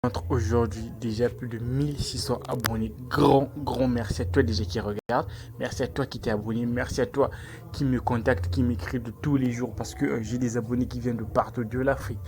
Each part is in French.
Entre aujourd'hui déjà plus de 1600 abonnés. Grand merci à toi déjà qui regarde. Merci à toi qui t'es abonné. Merci à toi qui me contacte, qui m'écrit de tous les jours parce que j'ai des abonnés qui viennent de partout, de l'Afrique,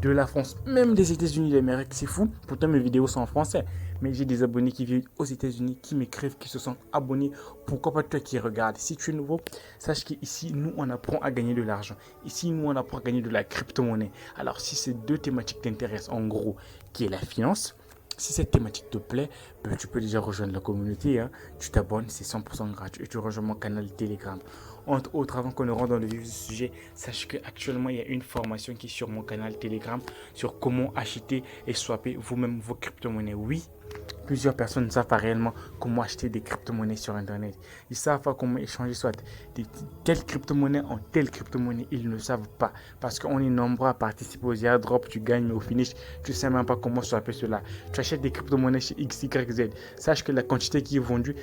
de la France, même des États-Unis d'Amérique. C'est fou. Pourtant mes vidéos sont en français. Mais j'ai des abonnés qui viennent aux États-Unis, qui m'écrivent, qui se sont abonnés. Pourquoi pas toi qui regardes? Si tu es nouveau, sache qu'ici, nous, on apprend à gagner de l'argent. Ici, nous, on apprend à gagner de la crypto-monnaie. Alors, si ces deux thématiques t'intéressent, en gros, qui est la finance, si cette thématique te plaît, ben, tu peux déjà rejoindre la communauté. Hein. Tu t'abonnes, c'est 100% gratuit et tu rejoins mon canal Telegram. Entre autres, avant qu'on ne rentre dans le vif du sujet, sache qu'actuellement, il y a une formation qui est sur mon canal Telegram sur comment acheter et swapper vous-même vos crypto-monnaies. Oui, plusieurs personnes ne savent pas réellement comment acheter des crypto-monnaies sur Internet. Ils ne savent pas comment échanger soit de telle crypto-monnaie en telle crypto-monnaie. Ils ne savent pas. Parce qu'on est nombreux à participer aux airdrops, tu gagnes, mais au finish, tu ne sais même pas comment swapper cela. Tu achètes des crypto-monnaies chez XYZ. Sache que la quantité qui est vendue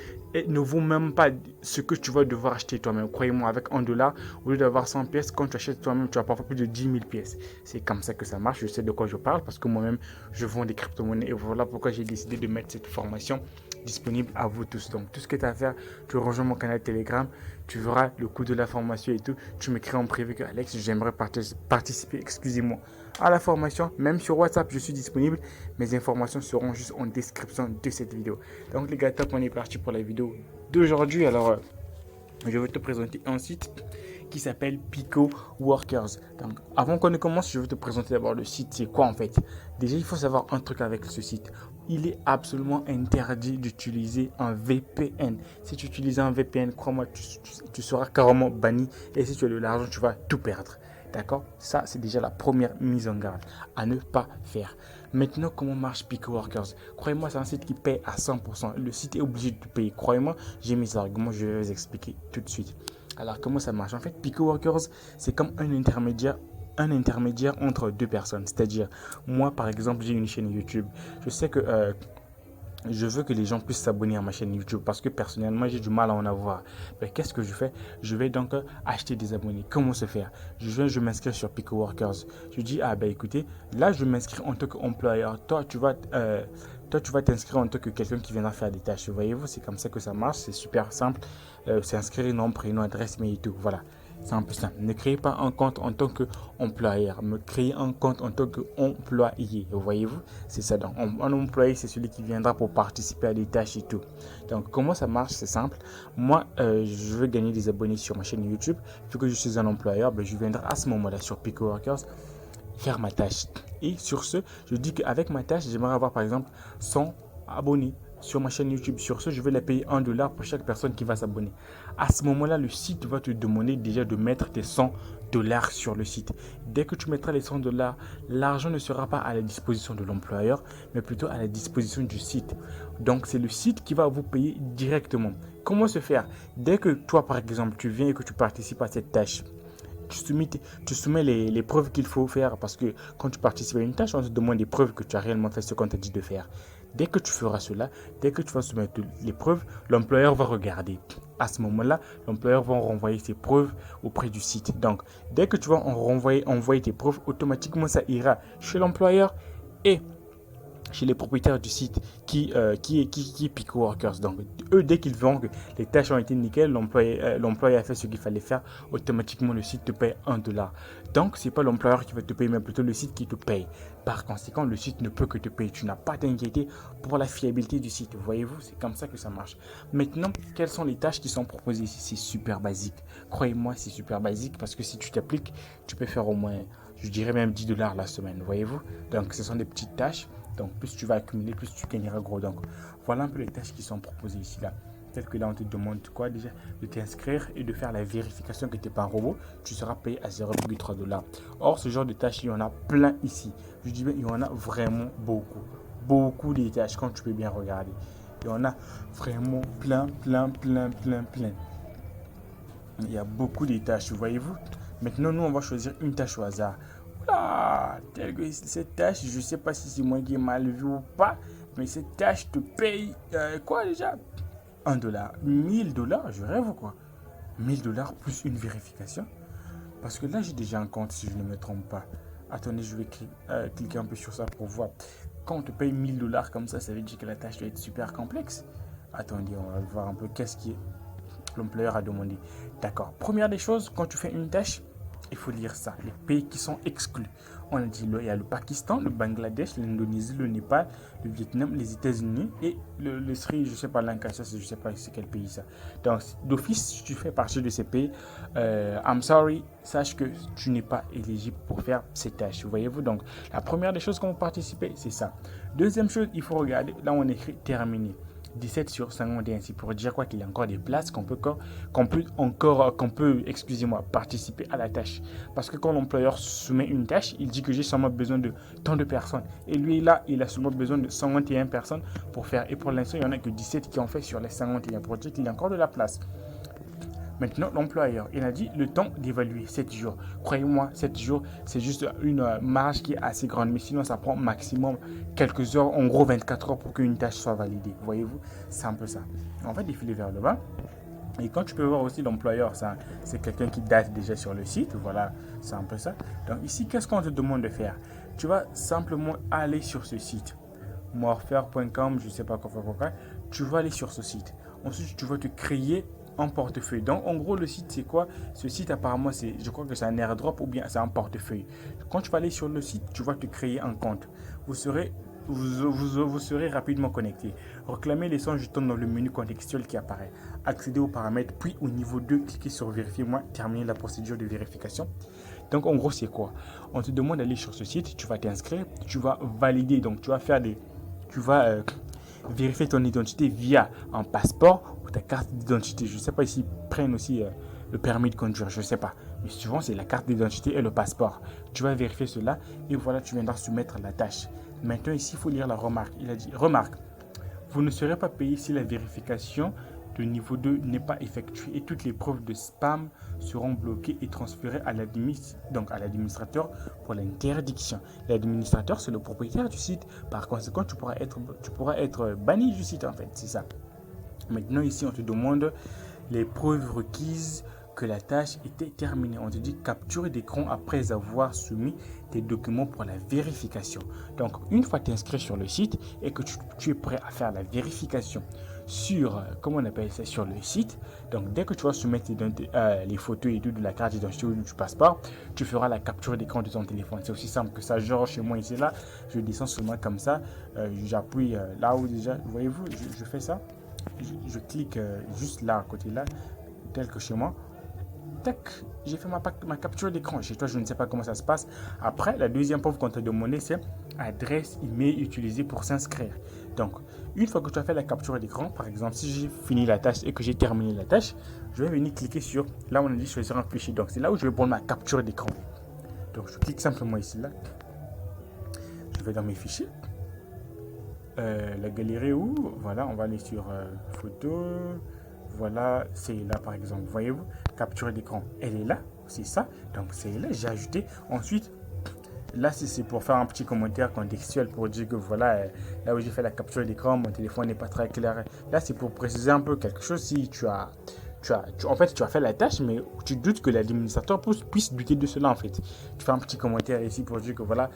ne vaut même pas ce que tu vas devoir acheter toi-même. Croyez-moi, avec 1 dollar, au lieu d'avoir 100 pièces, quand tu achètes toi-même, tu vas parfois plus de 10 000 pièces. C'est comme ça que ça marche. Je sais de quoi je parle parce que moi-même, je vends des crypto-monnaies et voilà pourquoi j'ai décidé de mettre cette formation disponible à vous tous. Donc tout ce que tu as à faire, tu rejoins mon canal Telegram, tu verras le coût de la formation et tout. Tu m'écris en privé que Alex, j'aimerais participer, excusez-moi, à la formation. Même sur WhatsApp, je suis disponible. Mes informations seront juste en description de cette vidéo. Donc les gars, top, on est parti pour la vidéo d'aujourd'hui. Alors, je vais te présenter un site qui s'appelle Pico Workers. Donc, avant qu'on ne commence, je vais te présenter d'abord le site. C'est quoi en fait? Déjà, il faut savoir un truc avec ce site. Il est absolument interdit d'utiliser un VPN. Si tu utilises un VPN, crois-moi, tu seras carrément banni. Et si tu as de l'argent, tu vas tout perdre. D'accord? Ça, c'est déjà la première mise en garde à ne pas faire. Maintenant, comment marche Pico Workers? Croyez-moi, c'est un site qui paye à 100%. Le site est obligé de payer. Croyez-moi, j'ai mes arguments, je vais vous expliquer tout de suite. Alors, comment ça marche? En fait, Pico Workers, c'est comme un intermédiaire entre deux personnes. C'est-à-dire, moi, par exemple, j'ai une chaîne YouTube. Je sais que je veux que les gens puissent s'abonner à ma chaîne YouTube parce que personnellement, j'ai du mal à en avoir. Mais qu'est-ce que je fais? Je vais donc acheter des abonnés. Comment se faire? Je m'inscris sur Pico Workers. Je dis, ah ben écoutez, là, je m'inscris en tant qu'employeur. Toi, tu vas t'inscrire en tant que quelqu'un qui viendra faire des tâches. Voyez-vous, c'est comme ça que ça marche. C'est super simple. C'est inscrire nom, prénom, adresse, mail et tout. Voilà. C'est un peu simple. Ne créez pas un compte en tant qu'employeur, mais créez un compte en tant qu'employé. Voyez-vous, c'est ça. Donc, un employé, c'est celui qui viendra pour participer à des tâches et tout. Donc, comment ça marche? C'est simple. Moi, je veux gagner des abonnés sur ma chaîne YouTube. Vu que je suis un employeur, ben, je viendrai à ce moment-là sur Pico Workers faire ma tâche. Et sur ce, je dis qu'avec ma tâche, j'aimerais avoir par exemple 100 abonnés sur ma chaîne YouTube. Sur ce, je vais la payer 1 dollar pour chaque personne qui va s'abonner. À ce moment-là, le site va te demander déjà de mettre tes 100 dollars sur le site. Dès que tu mettras les 100 dollars, l'argent ne sera pas à la disposition de l'employeur, mais plutôt à la disposition du site. Donc, c'est le site qui va vous payer directement. Comment se faire? Dès que toi, par exemple, tu viens et que tu participes à cette tâche, tu soumets les preuves qu'il faut faire parce que quand tu participes à une tâche, on te demande des preuves que tu as réellement fait ce qu'on t'a dit de faire. Dès que tu feras cela, dès que tu vas soumettre les preuves, l'employeur va regarder. À ce moment-là, l'employeur va renvoyer ses preuves auprès du site. Donc, dès que tu vas envoyer tes preuves, automatiquement ça ira chez l'employeur et chez les propriétaires du site qui est Pico Workers. Donc, eux, dès qu'ils verront que les tâches ont été nickel, l'employé a fait ce qu'il fallait faire, automatiquement le site te paye 1 dollar. Donc, ce n'est pas l'employeur qui va te payer, mais plutôt le site qui te paye. Par conséquent, le site ne peut que te payer. Tu n'as pas à t'inquiéter pour la fiabilité du site. Voyez-vous, c'est comme ça que ça marche. Maintenant, quelles sont les tâches qui sont proposées ici? C'est super basique. Croyez-moi, c'est super basique parce que si tu t'appliques, tu peux faire au moins, je dirais même 10 dollars la semaine. Voyez-vous? Donc, ce sont des petites tâches. Donc, plus tu vas accumuler, plus tu gagneras gros. Donc, voilà un peu les tâches qui sont proposées ici, là. Tel que là, on te demande quoi déjà? De t'inscrire et de faire la vérification que tu n'es pas un robot. Tu seras payé à 0,3 dollars. Or, ce genre de tâches, il y en a plein ici. Je dis bien, il y en a vraiment beaucoup. Beaucoup de tâches, quand tu peux bien regarder. Il y en a vraiment plein. Il y a beaucoup de tâches, voyez-vous. Maintenant, nous, on va choisir une tâche au hasard. Ah, cette tâche, je ne sais pas si c'est moi qui ai mal vu ou pas, mais cette tâche te paye quoi déjà? 1 dollar. 1000 dollars, je rêve ou quoi? 1000 dollars plus une vérification. Parce que là, j'ai déjà un compte si je ne me trompe pas. Attendez, je vais cliquer un peu sur ça pour voir. quand on te paye 1000 $ comme ça veut dire que la tâche doit être super complexe. Attendez, on va voir un peu qu'est-ce que l'employeur a demandé. D'accord. Première des choses, quand tu fais une tâche, il faut lire ça. Les pays qui sont exclus. On a dit, il y a le Pakistan, le Bangladesh, l'Indonésie, le Népal, le Vietnam, les États-Unis et le Sri, je ne sais pas, l'Incassa, je ne sais pas c'est quel pays ça. Donc, d'office, si tu fais partie de ces pays, I'm sorry, sache que tu n'es pas éligible pour faire ces tâches. Voyez-vous, donc, la première des choses quand vous participez, c'est ça. Deuxième chose, il faut regarder, là on écrit terminé. 17 sur 51, c'est pour dire quoi qu'il y a encore des places qu'on peut participer à la tâche. Parce que quand l'employeur soumet une tâche, il dit que j'ai seulement besoin de tant de personnes. Et lui, là, il a seulement besoin de 51 personnes pour faire. Et pour l'instant, il n'y en a que 17 qui ont fait sur les 51 pour dire qu'il y a encore de la place. Maintenant, l'employeur, il a dit le temps d'évaluer 7 jours. Croyez-moi, 7 jours, c'est juste une marge qui est assez grande. Mais sinon, ça prend maximum quelques heures, en gros 24 heures pour qu'une tâche soit validée. Voyez-vous, c'est un peu ça. On va défiler vers le bas. Et quand tu peux voir aussi l'employeur, c'est quelqu'un qui date déjà sur le site. Voilà, c'est un peu ça. Donc ici, qu'est-ce qu'on te demande de faire? Tu vas simplement aller sur ce site. Morfair.com, je ne sais pas quoi. Tu vas aller sur ce site. Ensuite, tu vas te créer un portefeuille. Donc, en gros, le site, c'est quoi? Ce site, apparemment, je crois que c'est un airdrop ou bien c'est un portefeuille. Quand tu vas aller sur le site, tu vas te créer un compte. Vous serez rapidement connecté. Réclamez les 100 jetons dans le menu contextuel qui apparaît. Accédez aux paramètres, puis au niveau 2, cliquez sur vérifier moi, terminer la procédure de vérification. Donc, en gros, c'est quoi? On te demande d'aller sur ce site, tu vas t'inscrire, tu vas valider. Donc, tu vas vérifier ton identité via un passeport ou ta carte d'identité. Je ne sais pas s'ils prennent aussi le permis de conduire, je ne sais pas. Mais souvent, c'est la carte d'identité et le passeport. Tu vas vérifier cela et voilà, tu viendras soumettre la tâche. Maintenant, ici, il faut lire la remarque. Il a dit, remarque, vous ne serez pas payé si la vérification de niveau 2 n'est pas effectuée et toutes les preuves de spam seront bloquées et transférées à l'administrateur pour l'interdiction. L'administrateur, c'est le propriétaire du site. Par conséquent, tu pourras être banni du site en fait, c'est ça. Maintenant, ici, on te demande les preuves requises que la tâche était terminée. On te dit capture d'écran après avoir soumis tes documents pour la vérification. Donc, une fois t'inscrit sur le site et que tu es prêt à faire la vérification sur, comment on appelle ça, sur le site. Donc, dès que tu vas soumettre les photos et tout de la carte d'identité ou du passeport, tu feras la capture d'écran de ton téléphone. C'est aussi simple que ça. Genre, chez moi ici, là, je descends seulement comme ça. J'appuie là où déjà, voyez-vous, je fais ça. Je clique juste là, à côté là, tel que chez moi. Tac, j'ai fait ma capture d'écran. Chez toi, je ne sais pas comment ça se passe. Après, la deuxième preuve qu'on t'a demandé, c'est adresse email utilisée pour s'inscrire. Donc, une fois que tu as fait la capture d'écran, par exemple, si j'ai fini la tâche et que j'ai terminé la tâche, je vais venir cliquer sur, là on a dit choisir un fichier. Donc, c'est là où je vais prendre ma capture d'écran. Donc, je clique simplement ici, là. Je vais dans mes fichiers. La galerie où, voilà, on va aller sur photo. Voilà, c'est là par exemple. Voyez-vous, capture d'écran, elle est là, c'est ça. Donc c'est là, j'ai ajouté. Ensuite, là c'est pour faire un petit commentaire contextuel pour dire que voilà, là où j'ai fait la capture d'écran, mon téléphone n'est pas très clair. Là c'est pour préciser un peu quelque chose. Si tu as fait la tâche, mais tu doutes que l'administrateur puisse douter de cela en fait. Tu fais un petit commentaire ici pour dire que voilà,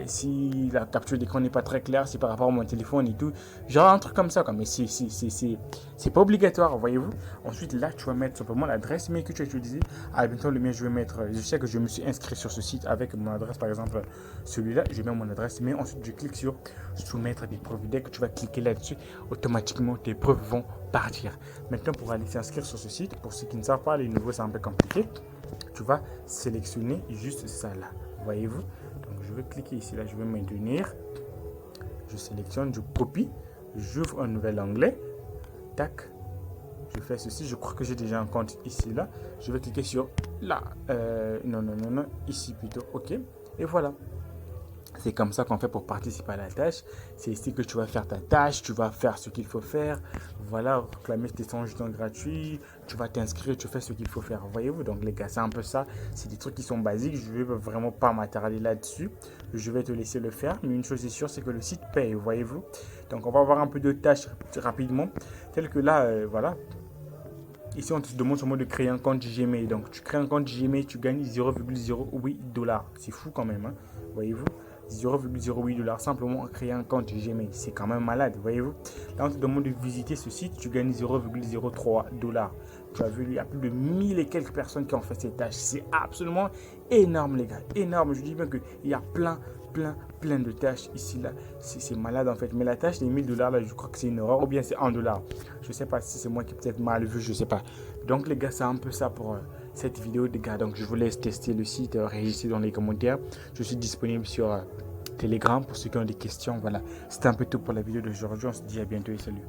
si la capture d'écran n'est pas très claire, c'est par rapport à mon téléphone et tout. Genre un truc comme ça, quoi. Mais c'est pas obligatoire, voyez-vous. Ensuite, là, tu vas mettre simplement l'adresse mail que tu as utilisée. Bientôt, le mien, je vais mettre, je sais que je me suis inscrit sur ce site avec mon adresse, par exemple, celui-là, je mets mon adresse mail. Ensuite, je clique sur soumettre des preuves. Dès que tu vas cliquer là-dessus, automatiquement, tes preuves vont partir. Maintenant, pour aller s'inscrire sur ce site, pour ceux qui ne savent pas, les nouveaux, c'est un peu compliqué. Tu vas sélectionner juste ça là. Voyez-vous? Donc, je vais cliquer ici, là, je vais maintenir. Je sélectionne, je copie, j'ouvre un nouvel onglet. Tac. Je fais ceci. Je crois que j'ai déjà un compte ici, là. Je vais cliquer sur là. Non. Ici plutôt. OK. Et voilà. C'est comme ça qu'on fait pour participer à la tâche. C'est ici que tu vas faire ta tâche, tu vas faire ce qu'il faut faire. Voilà, réclamer tes 100 jetons gratuits. Tu vas t'inscrire, tu fais ce qu'il faut faire. Voyez-vous, donc les gars, c'est un peu ça. C'est des trucs qui sont basiques. Je ne vais vraiment pas m'attarder là-dessus. Je vais te laisser le faire. Mais une chose est sûre, c'est que le site paye, voyez-vous. Donc, on va voir un peu de tâches rapidement. Telles que là, voilà. Ici, on te demande seulement de créer un compte Gmail. Donc, tu crées un compte Gmail, tu gagnes 0,08 $. C'est fou quand même, hein, voyez-vous. $0,08 simplement en créant un compte Gmail. C'est quand même malade, voyez-vous. Là, on te demande de visiter ce site, tu gagnes $0,03. Tu as vu, il y a plus de 1000 et quelques personnes qui ont fait ces tâches. C'est absolument énorme, les gars. Énorme. Je dis bien qu'il y a plein de tâches ici, là. C'est malade, en fait. Mais la tâche des $1000, là, je crois que c'est une erreur. Ou bien c'est $1. Je ne sais pas si c'est moi qui ai peut-être mal vu, je ne sais pas. Donc, les gars, c'est un peu ça pour cette vidéo, les gars. Donc, je vous laisse tester le site. Réagissez dans les commentaires. Je suis disponible sur Telegram pour ceux qui ont des questions. Voilà. C'était un peu tout pour la vidéo d'aujourd'hui. On se dit à bientôt et salut.